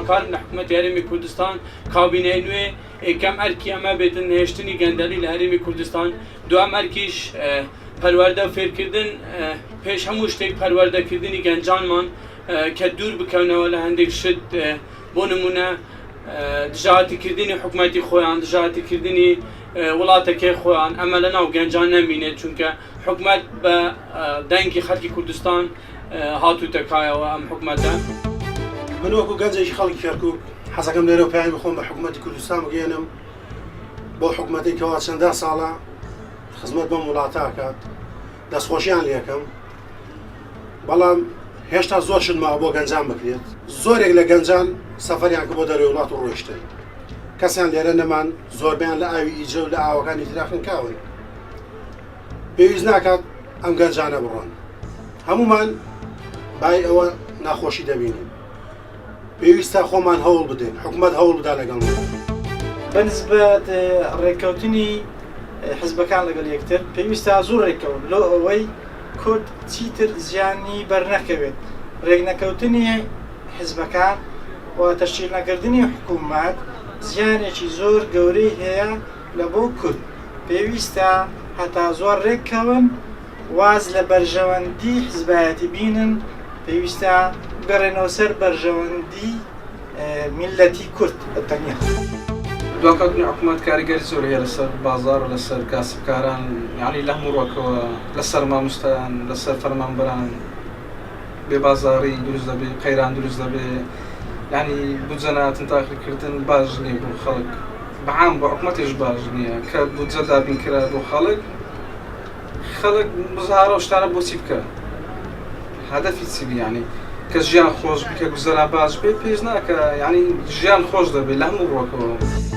داواکار لە حکوومەتی هەرێمی کوردستان کابینەی نوێ یەکەم ئەرکی ئەمە بێتن هێشتنی گەندەری لە هەرێمی کوردستان، دوام ئەرکیش پەروەردە و فێرکردن پێش هەموو شتێک پەروەردەکردنی گەنجانمان کە دوور بکەونەوە لە هەندێک شت، بۆ نمونە دژاهاتیکردنی حکوومەتی خۆیان، دژاهاتیکردنی وڵاتەکەی خۆیان، ئەمە لە ناو گەنجان نەمینێت چونکە حکوومەت بە دەنگی خەڵکی کوردستان هاتووتەکایەوە ئەم حکوومەتە. من وەکو گەنجێکی خەڵکی کەرکووک حەزەکەم لێرە پێیان بخۆم بە حکوومەتی کوردستان بگەێنم بۆ حکوومەتێک کەوا چەندە ساڵە خزمەت بەم وڵاتە ئەکات، دەستخۆشییان لێ یەکەم، بەڵام هێشتا زۆر شت ماوە بۆ گەنجان بکرێت. زۆرێک لە گەنجان سەفەریان کە بۆ دەرەوەی وڵات و ڕۆیشتن، کەسیان لێرە نەمان، زۆربیان لە ئاوی ئیجە و لە ئاوەکانی تراخن کاون. پێویست ناکات ئەم گەنجانە بڕۆن، هەمومان بای ئەوە ناخۆشی دەبینین. پێویستە خۆمان هەوڵ بدەین، حکوومەت هەوڵ بدا لەگەڵمان. بەنسبەت ڕێککەوتنی حزبەکان لەگەڵ یەکتر پێویستە زوو ڕێککەوت لۆ ئەوەی کورد چیتر زیانی بەرنەکەوێت. ڕێکنەکەوتنی حزبەکان و تەشکیل نەکردنی حکوومەت زیانێکی زۆر گەورەی هەیە لە بۆ کورد. پێویستە هەتا زۆر ڕێککەون، واز لە بەرژەوەندی حزبایەتی بینن، پێویستە بگەڕێنەوە سەر بەرژەوەندی میلەتی کورد بەتەنیا. دوکەوتنی حکوومەت کاریگەری زۆر هەیە لەسەر بازار و لەسەر کاسبکاران، یعنی لە هەموو ڕۆکەوە لەسەر مامۆستایان، لەسەر فەرمانبەران، بێبازاڕی دروست دەبێ، قەیران دروست دەبێ، یعنی بودجە نهاتن تاقیکردن باش نییە بۆ خەڵک، بەعام بۆ حکوومەتیش باش نییە کە بودجە دابینکرا بۆ خەڵک بزارە و شتانە بۆچی بکە، هەدەفی چی بێ، یعنی کە ژیان خۆش بکە، گوزەران باش بێ، پێش ناکە، یعنی ژیان خۆش دەبێت لە هەموو ڕۆکەوە.